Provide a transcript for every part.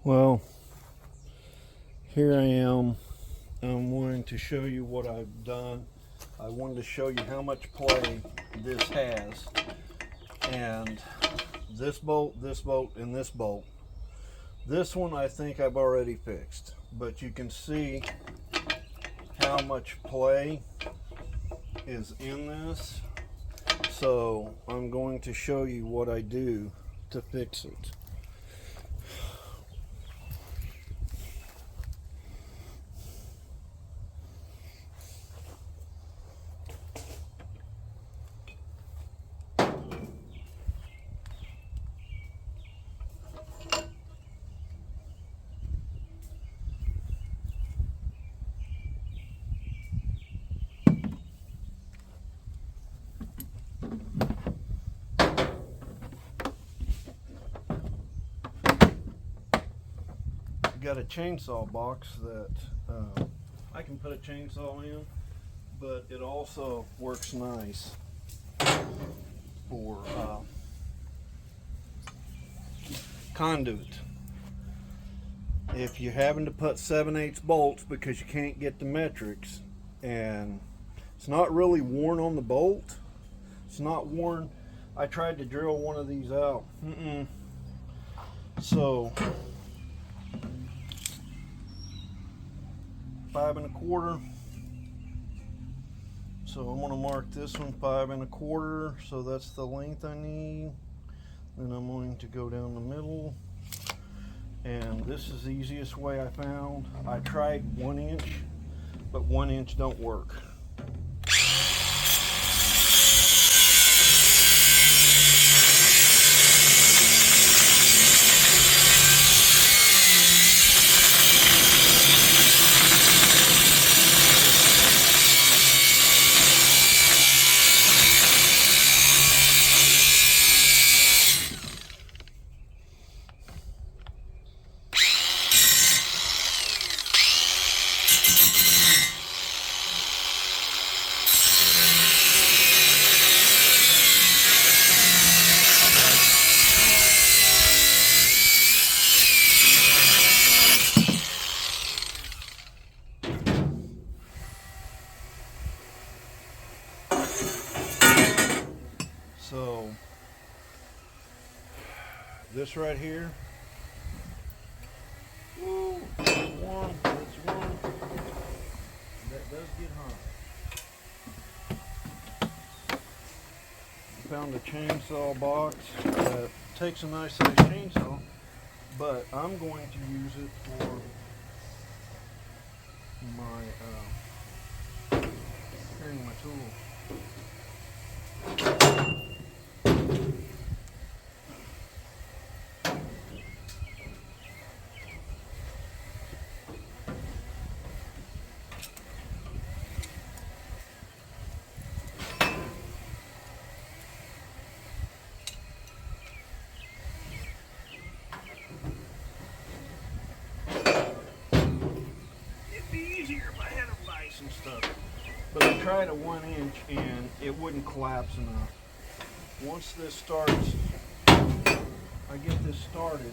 Well, here I am. I'm wanting to show you what I've done. I wanted to show you how much play this has. And this bolt, and this bolt. This one I think I've already fixed. But you can see how much play is in this. So I'm going to show you what I do to fix it. Got a chainsaw box that I can put a chainsaw in, but it also works nice for conduit. If you're having to put 7/8 bolts because you can't get the metrics and it's not really worn on the bolt, it's not worn. I tried to drill one of these out. So 5 1/4. So I'm going to mark this one 5 1/4. So that's the length I need. Then I'm going to go down the middle. And this is the easiest way I found. I tried 1 inch, but 1 inch don't work. So this right here, woo, it's warm, it's warm. That does get hot. Found a chainsaw box that takes a nice size chainsaw, but I'm going to use it for my carrying my tools. And stuff, but I tried a 1 inch and it wouldn't collapse enough. Once this starts, I get this started,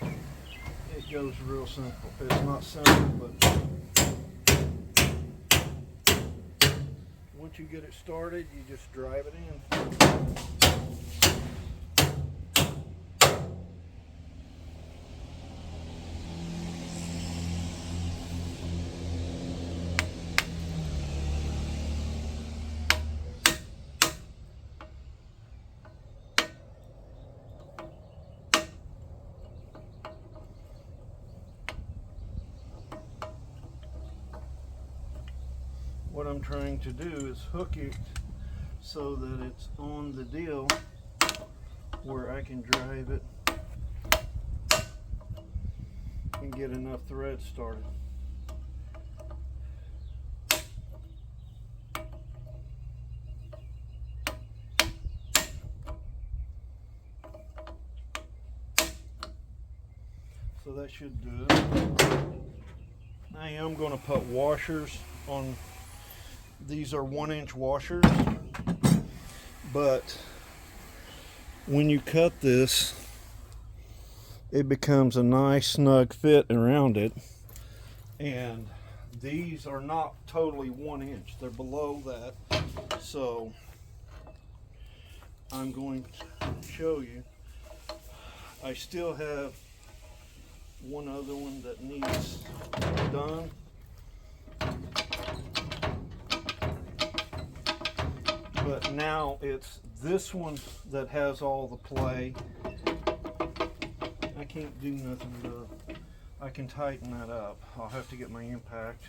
it goes real simple. It's not simple, but once you get it started, you just drive it in. What I'm trying to do is hook it so that it's on the deal where I can drive it and get enough thread started. So that should do it. I am going to put washers on. These are 1 inch washers, but when you cut this, it becomes a nice snug fit around it. And these are not totally 1 inch, they're below that. So I'm going to show you. I still have one other one that needs done. But now it's this one that has all the play. I can't do nothing to, I can tighten that up. I'll have to get my impact.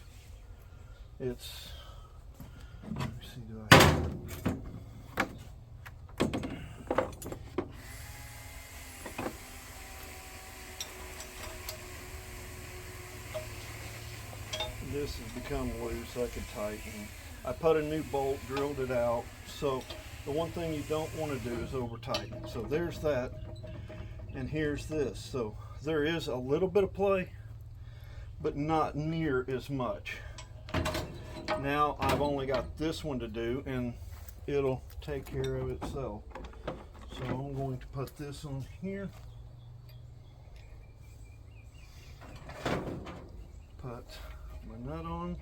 It's, let me see, do I have it? This has become loose, I could tighten. I put a new bolt, drilled it out. So the one thing you don't want to do is over tighten. So there's that, and here's this. So there is a little bit of play, but not near as much. Now I've only got this one to do, and it'll take care of itself. So I'm going to put this on here. Put my nut on.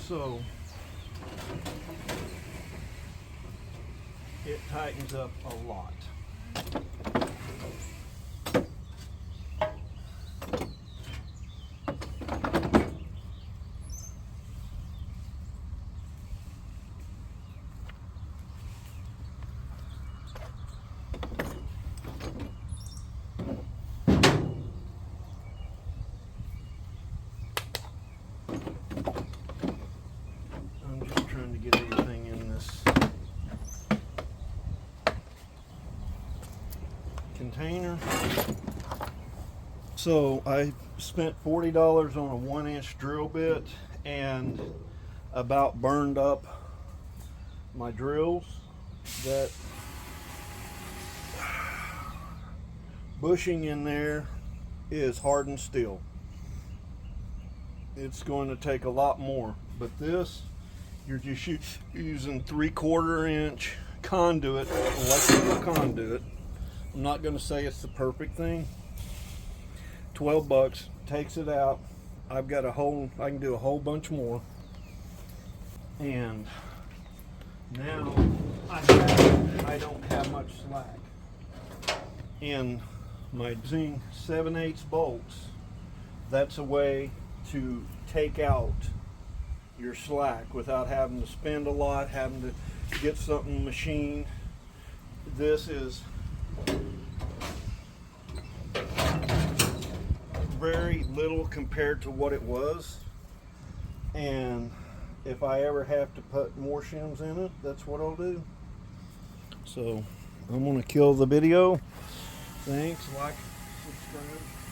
So it tightens up a lot. Get everything in this container. So I spent $40 on a 1 inch drill bit and about burned up my drills. That bushing in there is hardened steel. It's going to take a lot more, but this, you're just using 3/4 inch conduit, electrical conduit. I'm not going to say it's the perfect thing. 12 bucks, takes it out. I've got a whole, I can do a whole bunch more. And now I don't have much slack. In my using 7/8 bolts, that's a way to take out your slack without having to spend a lot, having to get something machined. This is very little compared to what it was, and if I ever have to put more shims in it, that's what I'll do. So I'm gonna kill the video. Thanks, like, subscribe.